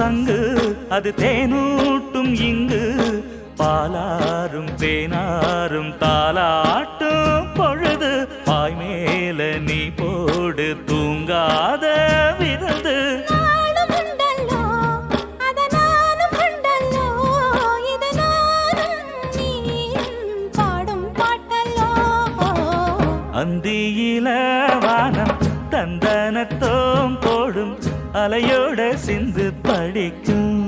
சங்கு அது தேனூட்டும் இங்கு பாலாரும் தேனாரும் தாலாட்டும் பொழுது பாய் மேல நீ போடு தூங்காத விருந்து அந்தியில வானம் தந்தனத்தோம் போடும் அலையோட சிந்து படிக்கும்